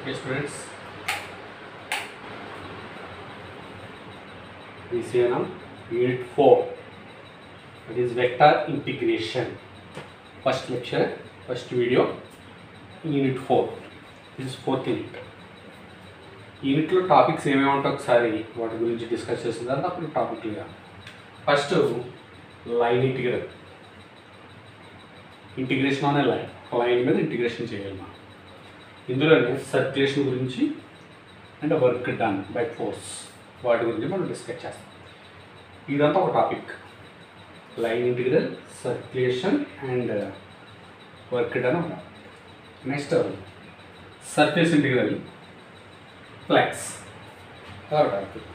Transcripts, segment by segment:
Okay, students, we see now unit 4, that is vector integration. First lecture, first video, unit 4. This is 4th unit. యూనిట్లో topics ఏమేమి ఉంటాయి ఒకసారి వాటి గురించి discuss చేసిన తర్వాత అప్పుడు టాపిక్లుగా ఫస్ట్ లైన్ ఇంటిగ్రేషన్ అనే లైన్ మీద ఇంటిగ్రేషన్ చేయాలి మనం. ఇందులోనే సర్క్యులేషన్ గురించి and work done by force వాటి గురించి మనం డిస్కస్ చేస్తాం. ఇదంతా ఒక topic, line integral, circulation and work done ఒక. Next surface integral, flux topic.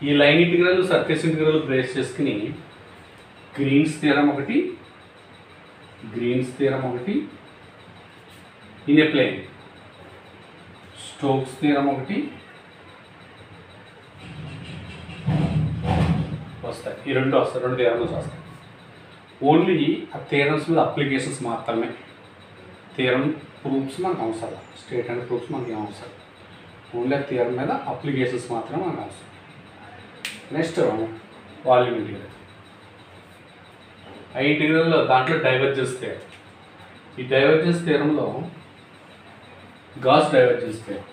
ఈ line integral, surface integral base చేసుకుని గ్రీన్స్ థియరం ఒకటి in a plane, Stokes theorem ఒకటి వస్తాయి. ఈ రెండు థియరమ్స్ వస్తాయి. ఓన్లీ ఆ థియరమ్స్ మీద అప్లికేషన్స్ మాత్రమే. థియరం ప్రూఫ్స్ మనకు అవసరం, స్టేట్ అండ్ ప్రూఫ్స్ మనకి ఏం అవసరం, ఓన్లీ ఆ థియరం మీద అప్లికేషన్స్ మాత్రమే మనకు అవసరం. Next volume integral. ఆ ఇంటిగ్రల్లో దాంట్లో డైవర్జెన్స్ థియరం. ఈ డైవర్జెన్స్ థియరంలో గాస్ డైవర్జెన్స్ థియరం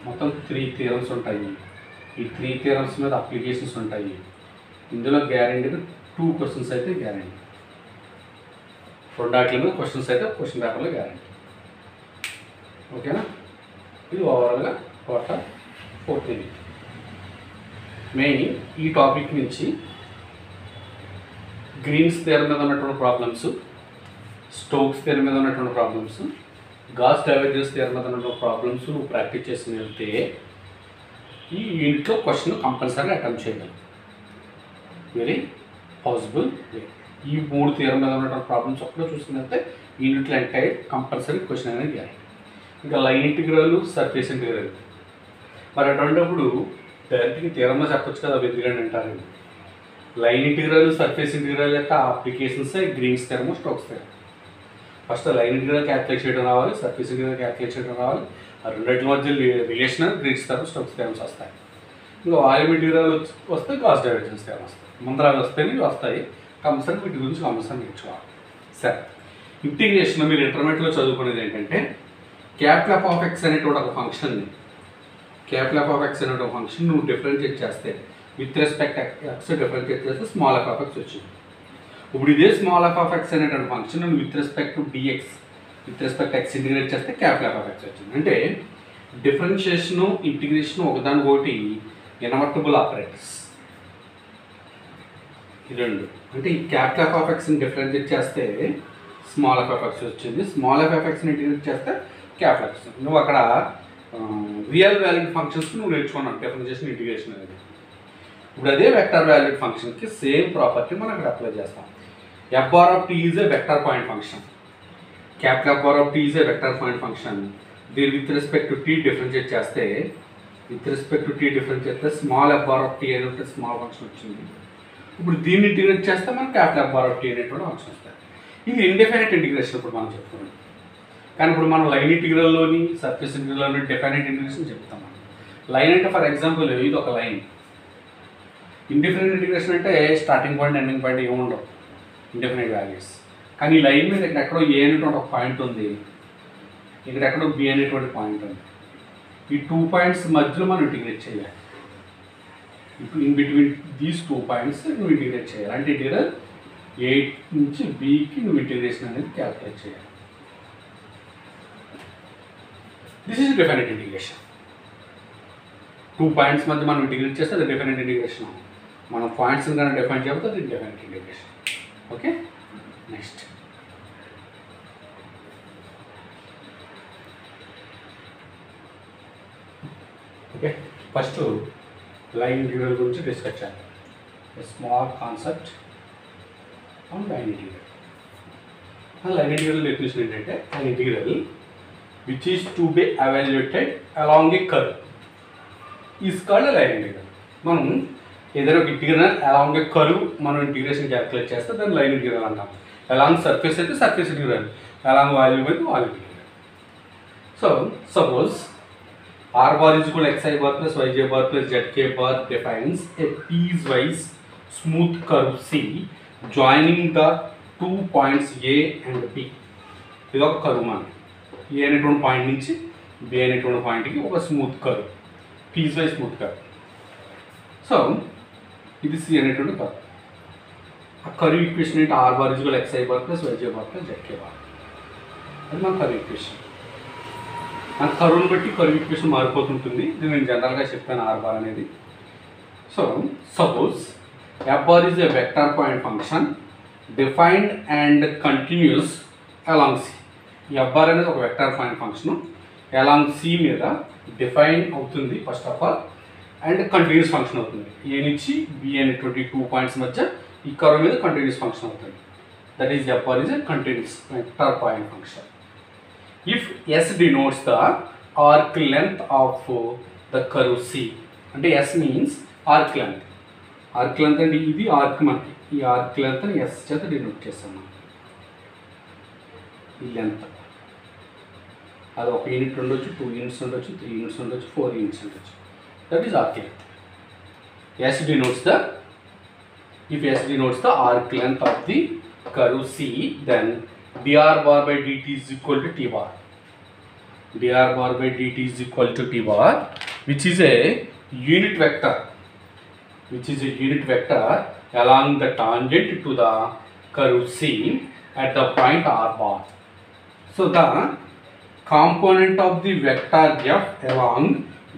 మొత్తం 3 థియరమ్స్ ఉంటాయి. ఈ 3 థియరమ్స్ మీద అప్లికేషన్స్ ఉంటాయి. ఇందులో గ్యారెంటీగా 2 క్వశ్చన్స్ అయితే గ్యారెంటీ, 2 వాటి మీద క్వశ్చన్స్ అయితే క్వశ్చన్ పేపర్లో గ్యారెంటీ. ఓకేనా? ఇది ఓవరాల్గా టోటల్ 4th యూనిట్. మెయిన్ ఈ టాపిక్ నుంచి గ్రీన్స్ థియరం మీద ఉన్నటువంటి ప్రాబ్లమ్స్, స్టోక్స్ థియరం మీద ఉన్నటువంటి ప్రాబ్లమ్స్, గాస్ డైవర్జెన్స్ థియరం మీద ఉన్నటువంటి ప్రాబ్లమ్స్ నువ్వు ప్రాక్టీస్ చేసి వెళ్తే ఈ యూనిట్లో క్వశ్చన్ కంపల్సరీగా అటెంప్ట్ చేయగలరు. Very possible way. ఈ 3 థియరం మీద ఉన్నటువంటి ప్రాబ్లమ్స్ ఒక్కడో చూసుకున్నట్టే యూనిట్లో ఎంటైర్ కంపల్సరీ క్వశ్చన్ అనేది గ్యారెంటీ. ఇంకా లైన్ ఇంటిగ్రల్, సర్ఫేస్ ఇంటిగ్రల్ మరి అటువంటిప్పుడు డైరెక్ట్గా థియరంలో చెప్పొచ్చు కదా, ఎందుకంటే అంటారు. లైన్ ఇంటిగ్రల్, సర్ఫేస్ ఇంటిగ్రల్ యొక్క applications Green's theorem, Stokes theorem. First line integral calculate చేయడం రావాలి, సర్ఫేస్ ఇంటిగ్రల్ క్యాల్కులేట్ చేయడం రావాలి. ఆ రెండింటి మధ్య relation Green's theorem, Stokes theorems వస్తాయి. ఇంకా వాల్యూమ్ ఇంటిగ్రల్ వస్తే గాస్ డైవర్జెన్స్ థియరం వస్తాయి. ముందర వస్తేనే వస్తాయి. కంపల్సరీ వీటి గురించి కంపల్సరీ నేర్చుకోవాలి. సరే, ఇంటిగ్రేషన్ మీరు ఇంటర్మీడియట్లో చదువుకునేది ఏంటంటే క్యాపిటల్ ఆఫ్ ఎక్స్ అనేటువంటి ఒక ఫంక్షన్ని, క్యాపిటల్ ఆఫ్ ఎక్స్ అనే ఒక ఫంక్షన్ నువ్వు డిఫరెన్షియేట్ చేస్తే విత్ రెస్పెక్ట్ ఎక్స్ డిఫరెన్షియేట్ చేస్తే స్మాల్ ఆఫ్ ఎక్స్ వచ్చింది. ఇప్పుడు ఇదే స్మాల్ ఆఫ్ ఎక్స్ అనేటువంటి ఫంక్షన్ నువ్వు with respect to dx, with respect x integrate చేస్తే క్యాపిటల్ ఆఫ్ ఎక్స్ వచ్చింది. అంటే డిఫరెన్షియేషను, ఇంటిగ్రేషను ఒకదానికొకటి ఇన్వర్టిబుల్ ఆపరేటర్స్. ఈ రెండు అంటే ఈ క్యాపిటల్ ఆఫ్ ఎక్స్ని డిఫరెన్షియేట్ చేస్తే స్మాల్ ఆఫ్ ఎక్స్ వచ్చింది, స్మాల్ ఆఫ్ ఎక్స్ని ఇంటిగ్రేట్ చేస్తే క్యాపిటల్ ఎక్స్. నువ్వు అక్కడ రియల్ వాల్యూడ్ ఫంక్షన్స్ నువ్వు నేర్చుకున్నావు డిఫరెన్షియేషన్, ఇంటిగ్రేషన్ అనేది. ఇప్పుడు అదే వెక్టర్ వాల్యూడ్ ఫంక్షన్కి సేమ్ ప్రాపర్టీ మనం ఇక్కడ అప్లై చేస్తాం. F bar of T is a vector point function, capital F bar of T is a vector point function. దీని with respect to T differentiate చేస్తే small F bar of T అనేది small function వచ్చింది. ఇప్పుడు దీన్ని integrate చేస్తే మనం capital F bar of T అనేటువంటి function వస్తాయి. ఇది ఇండెఫినెట్ ఇంటిగ్రేషన్ ఇప్పుడు మనం చెప్పుకున్నాం. కానీ ఇప్పుడు మనం లైన్ ఇంటిగ్రల్లోని, సర్ఫేస్ ఇంటిగ్రల్లోని డెఫినెట్ ఇంటిగ్రేషన్ చెప్తాం. లైన్ అంటే ఫర్ ఎగ్జాంపుల్ ఇది ఒక లైన్. ఇండిఫినెట్ ఇంటిగ్రేషన్ అంటే స్టార్టింగ్ పాయింట్, ఎండింగ్ పాయింట్ ఏమి ఉండవు, ఇండిఫినెట్ వాల్యూస్. కానీ ఈ లైన్ మీద ఎక్కడో ఏ అనేటువంటి ఒక పాయింట్ ఉంది, ఇక్కడ ఎక్కడో బి అనేటువంటి పాయింట్ ఉంది. ఈ 2 పాయింట్స్ మధ్యలో మనం ఇంటిగ్రేట్ చేయాలి. ఇప్పుడు ఇన్ బిట్వీన్ దీస్ 2 పాయింట్స్ నువ్వు ఇంటిగ్రేట్ చేయాలి. అంటే ఇంటిగ్రల్ 8 నుంచి బికి నువ్వు ఇంటిగ్రేషన్ అనేది క్యాల్కులేట్ చేయాలి. This is definite integration. 2 points మధ్య మనం ఇంటిగ్రేట్ చేస్తే అది డెఫినెట్ ఇంటిగ్రేషన్. మనం పాయింట్స్ కానీ డిఫైన్ చేయకపోతే అది definite integration. Okay, next okay first line integral గురించి డిస్కస్ చేయాలి. Small concept on line integral. Line integral definition ఏంటంటే line integral which is to be evaluated along a curve is called a line integral. మనం ఏదైనా ఒక integral along ఏ curve మనం integration calculate చేస్తే దాన్ని line integral అంటాం. Along surface అయితే surface integral, along volume with volume integral. So suppose r bar is equal to xi bar plus yj bar plus zk bar defines a piecewise smooth curve C joining the 2 points A and B. ఇది ఒక curve మనకి ఏ అనేటువంటి point నుంచి B అనేటువంటి పాయింట్కి ఒక smooth curve, piece wise smooth curve. So ఇది C అనేటువంటి కర్వ్. ఆ కర్వ్ ఈక్వేషన్ ఏంటి? R bar is equal x i bar plus y j bar plus z k bar. అది మన కర్వ్ ఈక్వేషన్. మన కర్వ్ని బట్టి కర్వ్ ఈక్వేషన్ మారిపోతుంటుంది. ఇది నేను జనరల్గా చెప్పాను ఆర్ బార్ అనేది. So suppose F bar is a vector point function defined and continuous along C. ఈ ఎఫ్ బార్ అనేది ఒక vector point function along C మీద డిఫైన్ అవుతుంది first of all, and continuous function అవుతుంది. ఏ నుంచి B అనేటువంటి 2 points మధ్య ఈ కర్వ్ మీద కంటిన్యూస్ ఫంక్షన్ అవుతుంది. That is F bar is a continuous vector point function. If S denotes the arc length of the curve C, అంటే S means arc length. Arc length అంటే ఇది arc, మనకి ఈ arc లెంత్ని S చేత denote చేస్తాం మనం. ఈ లెంత్ అది 1 యూనిట్ ఉండొచ్చు, 2 యూనిట్స్ ఉండొచ్చు, 3 యూనిట్స్ ఉండొచ్చు, 4 యూనిట్స్ ఉండొచ్చు. That is arc length. S denotes the, if S denotes the arc length of the curve C, then dr bar by dt is equal to t bar. Dr bar by dt is equal to t bar, which is a unit vector, along the tangent to the curve C at the point r bar. So the component of the vector f along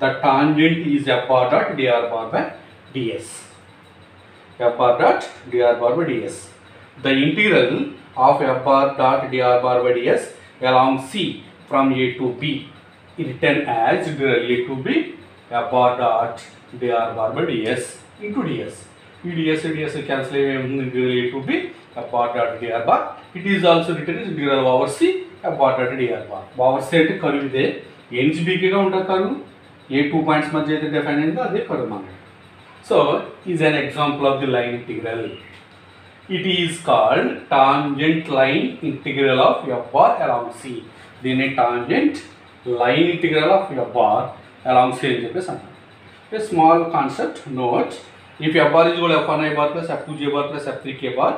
the tangent is f bar dot dr bar by ds. F bar dot dr bar by ds. The integral of f bar dot dr bar by ds along C from A to B is written as integral A to B f bar dot dr bar by ds into ds. ds cancel integral A to B f bar dot dr bar. It is also written as integral over C f bar dot dr bar. Over C అంటే curve ఇదే, ఏ నుంచి బీకేగా ఉంటుంది curve, ఏ 2 points మధ్య అయితే define అయిందో అదే curve మనకి. So is an example of the line integral. It is called tangent line integral of f bar along C. దీని tangent line integral of f bar along C అని చెప్పేసి అంటారు. A small concept note: if f bar is equal to f1i bar plus f2j bar plus f3k bar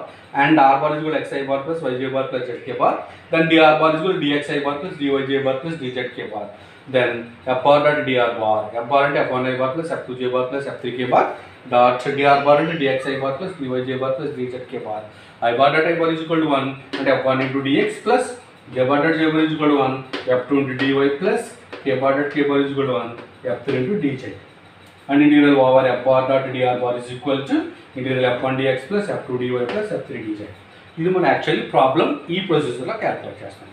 and r bar is equal to xi bar plus yj bar plus zk bar, then dr bar is equal to dxi bar plus dyj bar plus dzk bar. Then f bar dot dr bar, f bar అంటే f1i bar plus f2j bar plus f3k bar dot dr bar అంటే dxi bar plus dyj bar plus dzk bar. I bar dot I bar is equal to 1 అంటే f1 into dx plus j bar dot j bar is equal to 1 f2 into dy plus k bar dot k bar is equal to 1 f3 into dz. And integral over f bar dot dr bar is equal to integral f1 dx plus f2 dy plus f3 dz. ఇది మనం actually problem ఈ ప్రొసెసర్లో calculate చేస్తున్నాం.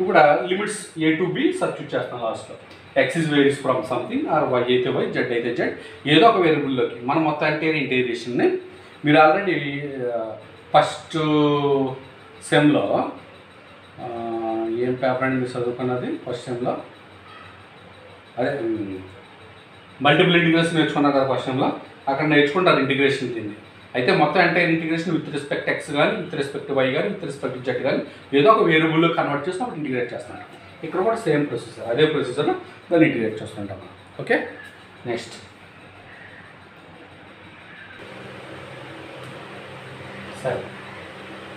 ఇప్పుడు limits A to B substitute చేస్తాం లాస్ట్లో. X is varies from something, or y అయితే y, z అయితే z, ఏదో ఒక వేరియబుల్లోకి మనం మొత్తం అంటే ఇంటిగ్రేషన్ని మీరు ఆల్రెడీ ఫస్ట్ సెమ్లో ఏం పేపర్ అని మీరు చదువుకున్నది ఫస్ట్ సెమ్లో, అదే మల్టిపుల్ ఇంటిగ్రేషన్ నేర్చుకున్నారు కదా ఫస్ట్ సెమ్లో. అక్కడ నేర్చుకుంటారు ఇంటిగ్రేషన్ దీన్ని. అయితే మొత్తం అంటే ఇంటిగ్రేషన్ విత్ రెస్పెక్ట్ ఎక్స్ కానీ, విత్ రెస్పెక్ట్ వై కానీ, విత్ రెస్పెక్ట్ జెడ్ కానీ ఏదో ఒక వేరియబుల్లో కన్వర్ట్ చేసి అప్పుడు ఇంటిగ్రేట్ చేస్తున్నారు. ఇక్కడ కూడా సేమ్ ప్రొసెసర్, అదే ప్రొసెసర్లో దాన్ని ఇంటిగ్రేట్ చేస్తుంటాం మనం. ఓకే, నెక్స్ట్ సరే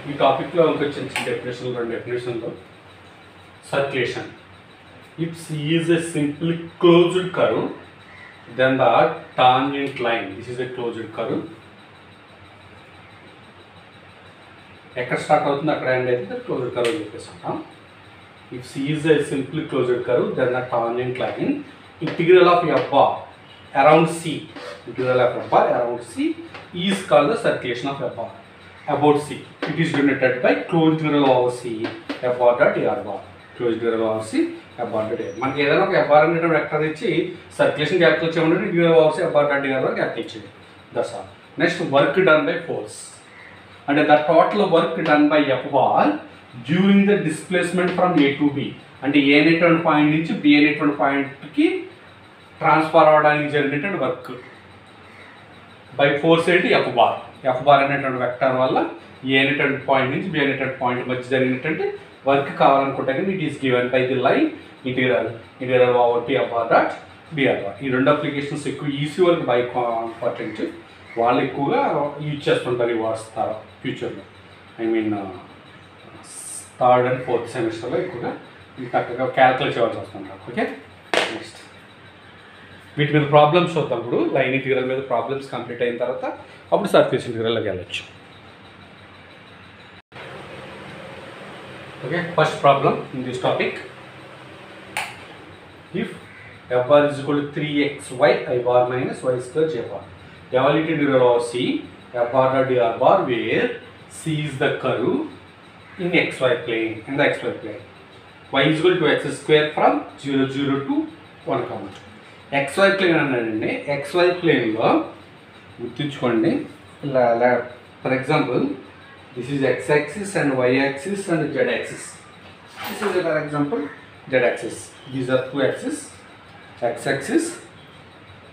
ఈ టాపిక్లో ఇంకొక చిన్న డెఫినేషన్, 2 డెఫినేషన్లో. Circulation: if C is a simply closed curve, then the tangent line, this is a closed curve, ఎక్కడ స్టార్ట్ అవుతుంది అక్కడ ఎండ్ అయితే క్లోజ్డ్ కర్వ్ అని చెప్పేసి అంటాం. If C is a simply closed curve, then the tangent line integral of f bar around C, integral of f bar around C is called the circulation of f bar about C. It is denoted by closed integral over C f bar dot dr bar. Closed integral over C f bar dot dr. మనకి ఏదైనా ఒక f bar అనేటువంటి vector ఇచ్చి circulation capital చేయమంటే integral over C f bar dot dr bar capital ఇచ్చేది. That's all. Next work done by force, అంటే the total work done by F bar during the displacement from A to B, అంటే A అనేటువంటి point నుంచి B అనేటువంటి పాయింట్కి transfer అవ్వడానికి జరిగినటువంటి work by force ఏంటి ఎఫ్ బార్. ఎఫ్ బార్ అనేటువంటి వెక్టర్ వల్ల ఏ అనేటువంటి పాయింట్ నుంచి బి అనేటువంటి పాయింట్ మధ్య జరిగినటువంటి వర్క్ కావాలనుకుంటే కానీ it is given by the line interior over T up bar dot dr bar. ఈ రెండు అప్లికేషన్స్ ఎక్కువ ఈసీ వాళ్ళకి బై ఇంపార్టెంట్, వాళ్ళు ఎక్కువగా యూజ్ చేస్తుంటారు ఈ వర్డ్స్ ఫ్యూచర్లో. I mean third and fourth సెమిస్టర్లో ఎక్కువగా చక్కగా క్యాల్కులేట్ చేయాల్సి వస్తుంటారు. ఓకే, నెక్స్ట్ వీటి మీద ప్రాబ్లమ్స్ చూద్దాం. ఇప్పుడు లైన్ ఇంటీరియర్ మీద ప్రాబ్లమ్స్ కంప్లీట్ అయిన తర్వాత అప్పుడు సర్ఫేస్ ఇంటీరియర్లోకి వెళ్ళొచ్చు. Okay, first problem in this topic. If f bar is equal to 3xy I bar minus y square j bar. Evaluate integral of C f bar dot dr bar where C is the curve in xy plane, in the xy plane. Y is equal to x square from 0 0 to 1 comma 2. xy plane అన్నాడండి. xy plane లో గుర్తుంచుకోండి, ఇలా for example this is x axis and y axis and z axis. This is for example z axis. These are two axes. X axis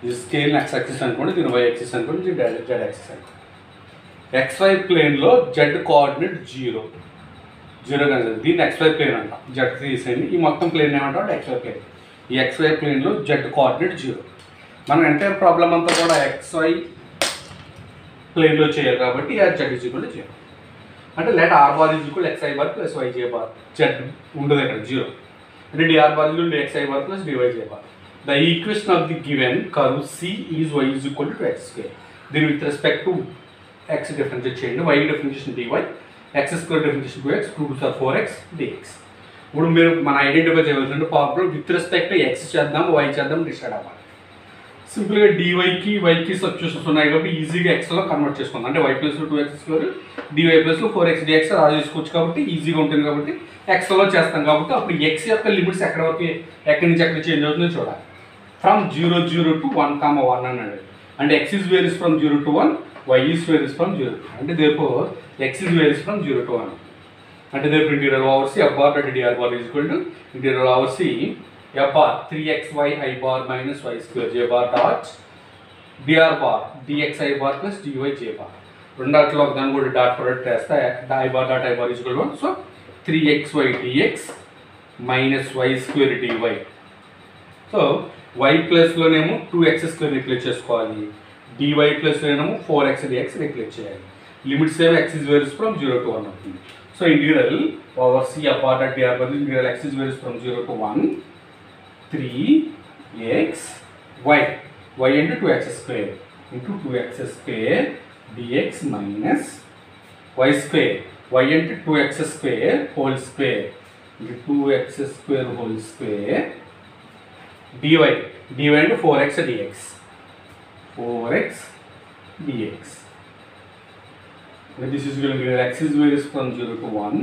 is scale x axis అనుకోండి, దీని y axis అనుకోండి, దీని z axis అనుకోండి. xy plane లో z coordinate 0 కానీ దీన్ని xy plane అంటాం. z తీసేయండి, ఈ మొత్తం ప్లేన్ ఏమంటాం xy plane. ఈ xy plane లో z కోఆర్డినేట్ 0. మనం ఎంటైర్ ప్రాబ్లం అంతా కూడా xy plane లో చేయాలి కాబట్టి z is equal to 0. అంటే let r bar is equal to xi bar plus yj bar. z ఉండదు ఇక్కడ 0. అంటే dr bar is equal to xi bar plus dyj bar. The equation of the given curve C is y is equal to x square. Then with respect to x differentiate చేయండి, y differentiation dy, x square differentiation 2x, 2 to 4x dx. ఇప్పుడు మీరు మన identify చేయవలసిన problem with respect to x చేద్దాం, y చేద్దాం, decide అవ్వాలి. సింపుల్గా dyకి yకి substitutions ఉన్నాయి కాబట్టి ఈజీగా xలో కన్వర్ట్ చేసుకుందాం. అంటే y plus 2x square dy plus 4x dx రా చేసుకోవచ్చు కాబట్టి ఈజీగా ఉంటుంది కాబట్టి xలో చేస్తాం. కాబట్టి అప్పుడు x యొక్క లిమిట్స్ ఎక్కడి నుంచి ఎక్కడ చేంజ్ అవుతుందో చూడాలి. ఫ్రమ్ 0 0 to 1 comma 1 అన్నాడు. అంటే x is varies from 0 to 1, y is varies from 0 to 1. అంటే therefore x is varies from 0 to 1. అంటే therefore integral over C f bar dot dr bar is equal to integral over C f bar 3xy I bar minus y square j bar dot dr bar dxi bar plus dy j bar. రెండాట్లో ఒకదాన్ని కూడా dot product చేస్తే I bar dot I bar is equal to 1. So 3xy dx minus y square dy. So y ప్లస్లోనేమో 2x square replace చేసుకోవాలి, dy ప్లస్లోనేమో 4x dx replace చేయాలి. Limits ఏమో x is varies from 0 to 1 అవుతుంది. So integral over C f bar dot dr బదులు integral x is varies from 0 to 1 3x y into 2x square into 2x square dx minus y square y into 2x square whole square into 2x square whole square dy into 4x dx 4x dx. And this is going to be x is varies from 0 to 1.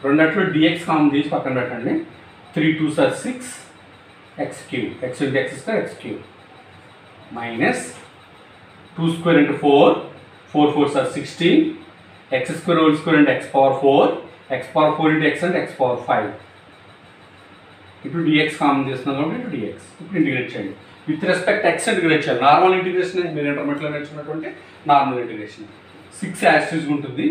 రెండట్లో dx common తీసి పక్కన పెట్టండి. 3 2s are 6 x cube, x into x square x cube minus 2 square into 4 4 4s are 16 x square whole square into x power 4 x power 4 into x and x power 5. ఇప్పుడు dx common చేస్తున్నాం కాబట్టి ఇప్పుడు dx ఇప్పుడు integrate చేయండి. With respect x integrate చేయాలి. Normal integration మీరు ఇంటర్మీడియట్లో నేర్చుకున్నటువంటి నార్మల్ ఇంటిగ్రేషన్ 6 యాస్టీస్ ఉంటుంది.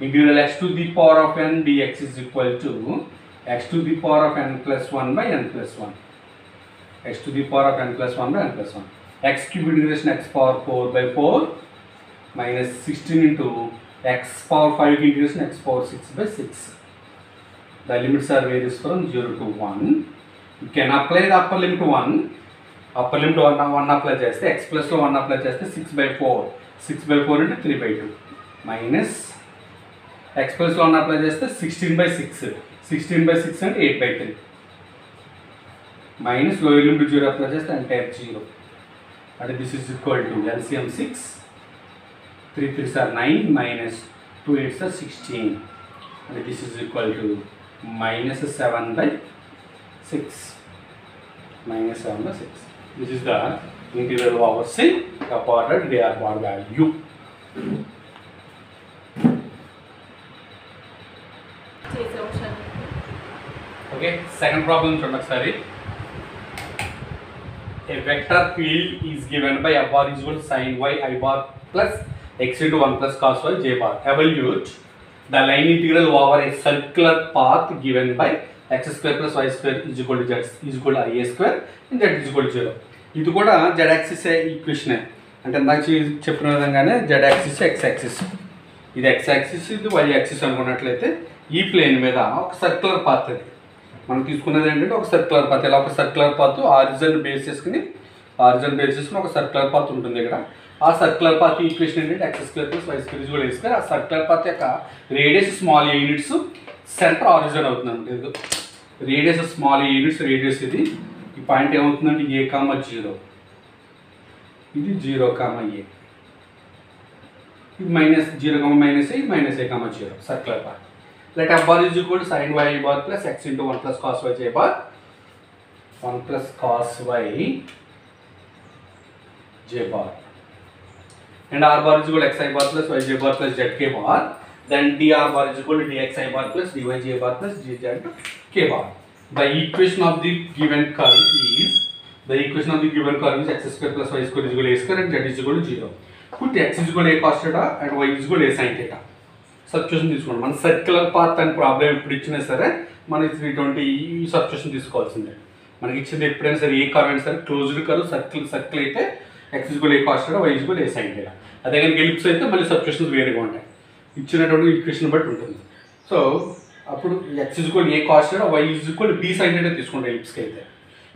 Integral x to the power of n dx is equal to x to the power of n plus 1 by n plus 1. x to the power of n plus 1 by n plus 1. x cube integration x power 4 by 4 minus 16 into x power 5 integration x power 6 by 6. The limits are varies from 0 to 1. You can apply the upper limit 1. Upper limit 1 apply చేస్తే x plus లో 1 apply చేస్తే 6 by 4 6 by 4 into 3 by 2 minus x plus లో 1 apply చేస్తే 16 by 6 16 by 6 and 8 by 3 minus lower limit 0 apply చేస్తే entire 0. And this is equal to LCM 6 3 3s are 9 minus 2 8s are 16. And this is equal to minus 7 by 6 minus 7 by 6. This is the integral over C f bar dot dr bar value. Okay, second problem చూడండి ఒకసారి. A vector field is given by f bar is equal to sin y I bar plus x into 1 plus cos y j bar. Evaluate the line integral over a circular path given by x square plus y square is equal to z is equal to IA square and z is equal to 0. ఇది కూడా z axis ఈక్వేషనే, అంటే ఇందాక చెప్పిన విధంగానే z axis x axis, ఇది x axis ఇది y axis అనుకున్నట్లయితే ఈ ప్లేన్ మీద ఒక సర్క్యులర్ పాత్, అది మనం తీసుకున్నది ఏంటంటే ఒక సర్క్యులర్ పాత్. ఇలా ఒక సర్క్యులర్ పాత్ ఆరిజిన్ బేస్ చేసుకుని ఒక సర్క్యులర్ పాత్ ఉంటుంది ఇక్కడ. ఆ సర్క్యులర్ పాత్ ఈక్వేషన్ ఏంటంటే x square plus y square is equal to a square. ఆ సర్క్యులర్ పాత్ యొక్క radius small a units, centre origin అవుతుందండి. ఇది radius small a units, radius ఇది. ఈ పాయింట్ ఏమవుతుందంటే a, 0, ఇది 0, a, ఇది మైనస్ 0, మైనస్ a, ఇది minus a, 0 circular path. Let f bar is equal to sin y bar plus x into 1 plus cos y j bar, 1 plus cos y j bar, and r bar is equal to xi bar plus yj bar plus zk bar. Then dr bar is equal to dxi bar plus dyj bar plus dzk bar. The equation of the given curve is x square plus y square is equal to a square and z is equal to 0. Put x is equal to a cos theta and y is equal to a sin theta. Substitution తీసుకోండి. మన circular path అని problem ఎప్పుడు ఇచ్చినా సరే మనకి ఇటువంటి ఈ substitution తీసుకోవాల్సిందే. మనకి ఇచ్చింది ఎప్పుడైనా సరే ఏ కర్వ్ అయినా సరే క్లోజ్డ్ కర్వ్ సర్కిల్ అయితే x equal A cos theta, y equal A sine theta. అదే కానీ ఎలిప్స్ అయితే మళ్ళీ సబ్స్టిట్యూషన్స్ వేరేగా ఉంటాయి, ఇచ్చినటువంటి ఈక్వేషన్ బట్టి ఉంటుంది. సో అప్పుడు x equal A cos theta, y equal B sine theta తీసుకుంటాం ఎలిప్స్కి అయితే.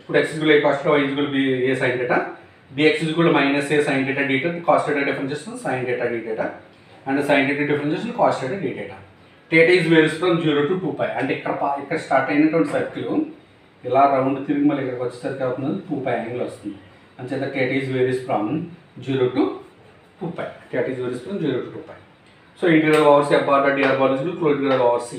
ఇప్పుడు x equal A cos theta, y equal B A sine theta, dx equal minus A sine theta d theta, cos theta difference చేస్తుంది sine theta d theta, and sin theta difference is cos theta d theta. Theta is varies from 0 to 2 pi. అంటే ఇక్కడ start అయినటువంటి circle ఇలా round తిరిగి మళ్ళీ ఇక్కడికి వచ్చేసరికి అవుతుంది 2 pi యాంగిల్ వస్తుంది. అంచేత theta is varies from 0 to 2 pi. Theta is varies from 0 to 2 pi. So integral over c f bar dot dr bar is equal to integral over c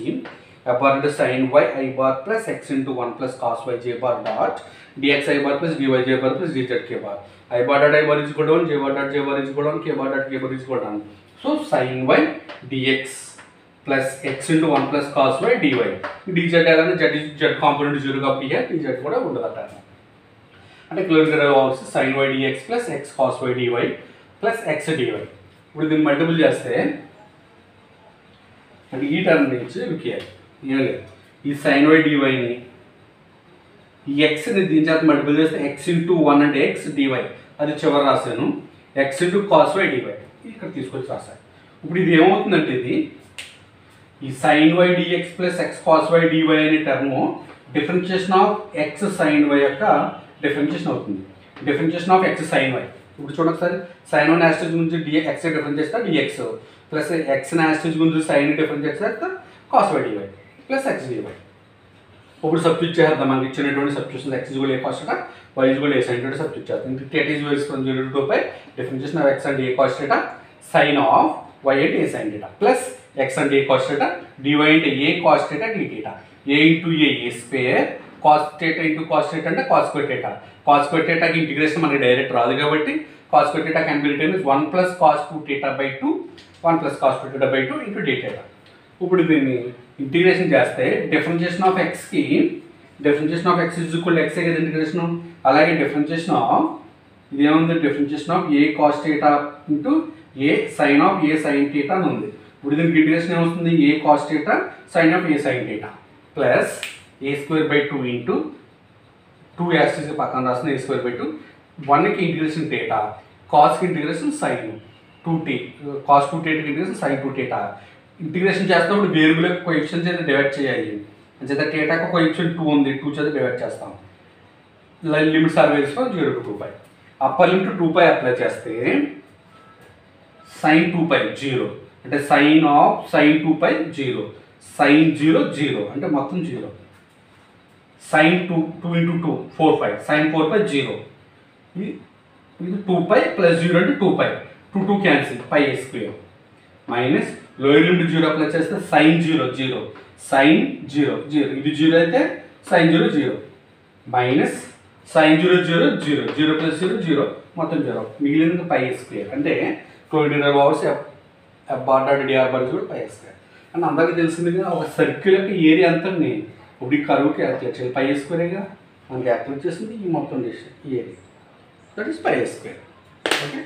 f bar into sin y I bar plus x into 1 plus cos y j bar dot dx I bar plus dy j bar plus dz k bar. I bar dot I bar is equal to 1, j bar dot j bar is equal to 1, k bar dot k bar is equal to 1. So sin y dx plus x into 1 plus cos y dy. dz అలానే z component 0 గా p dz కూడా ఉండదట. అంటే క్లియర్గా రావచ్చు sin y dx plus x cos y dy plus x dy. ఇప్పుడు దీన్ని multiple చేస్తే అంటే ఈ టర్మ్ నుంచి వికియాలి ఏం లేదు, ఈ sin y dy ని ఈ x ని దీని చేత మల్టిపుల్ చేస్తే x into 1 అంటే x dy, అది చివరి రాశాను, x into cos y dy ఇక్కడ తీసుకొచ్చి రాశాను. ఇప్పుడు ఇది ఏమవుతుందంటే ఇది ఈ sin y dx plus x cos y dy అనే term differentiation of x sin y యొక్క డిఫరెన్షియేషన్ అవుతుంది. Differentiation of x sin y. ఇప్పుడు చూడండి ఒకసారి sin y యాస్టేజ్ గురించి dx డిఫరెన్స్ చేస్తే dx ప్లస్ x యాస్టేజ్ గురించి sin డిఫరెన్స్ చేస్తే cos y dy plus x dy. ఇప్పుడు సబ్స్టిట్యూట్ చేద్దాం. మనకి ఇచ్చినటువంటి సబ్స్టిట్యూషన్ x ఈక్వల్ ఏ cos theta, y ఈక్వల్ ఏ sin theta సబ్స్టిట్యూట్ చేద్దాం. theta is varies from 0 to 2 pi. Differentiation of x and a cos theta sin of y and a sin theta plus x and a cos theta dy into a cos theta d theta, a into a square, cos theta into cos theta అంటే cos square theta. cos square theta కి integration మనకి direct రాదు కాబట్టి cos square theta can be written as 1 plus cos 2 theta by 2, 1 plus cos 2 theta by 2 into d theta. ఇప్పుడు దీన్ని integration చేస్తే differentiation of x కి differentiation of x is equal to x కదా integration. అలాగే differentiation of ఇది ఏముంది, differentiation of a cos theta into a sin of a sin theta అని ఉంది. ఇప్పుడు దీనికి ఇంటిగ్రేషన్ ఏమవుతుంది, a cos theta sin of a sin theta plus a square by 2 into 2 axis పక్కన రాసిన a square by 2, 1కి ఇంటిగ్రేషన్ theta, cosకి integration sin 2t, cos 2t integration sin 2 theta. Integration చేస్తున్నప్పుడు వేరియబుల్ యొక్క కోఎఫిషియెంట్స్ అయితే divide చేయాలి. అంచేత thetaకి coefficient 2 ఉంది, 2 చేత డివైడ్ చేస్తాం. Limits r varies from 0 to 2 pi. Upper limit 2 pi apply చేస్తే sin 2 pi 0 అంటే sin of sin 2 pi 0, sin 0 0 అంటే మొత్తం 0, sin 2 into 2 4 pi, sin 4 pi 0, ఇది 2 pi plus 0 అంటే 2 pi, 2 cancel pi a square minus lower limit 0 apply చేస్తే sin 0 0, sin 0 0, ఇది 0 అయితే sin 0 0 minus sin 0 0 0, 0 plus 0 0 మొత్తం 0, మిగిలినది pi a స్క్వేర్. అంటే integral over f bar dot dr bar కూడా pi a square. అని అందరికీ తెలిసింది కదా, ఒక సర్కిల్ యొక్క ఏరియా అంతా నేను ఇప్పుడు ఈ కరువుకి క్యాల్కులేట్ చేయాలి, pi a స్క్వేర్గా మనకి క్యాల్కులేట్ చేసింది ఈ మొత్తం ఈ area, that is pi a square. Okay.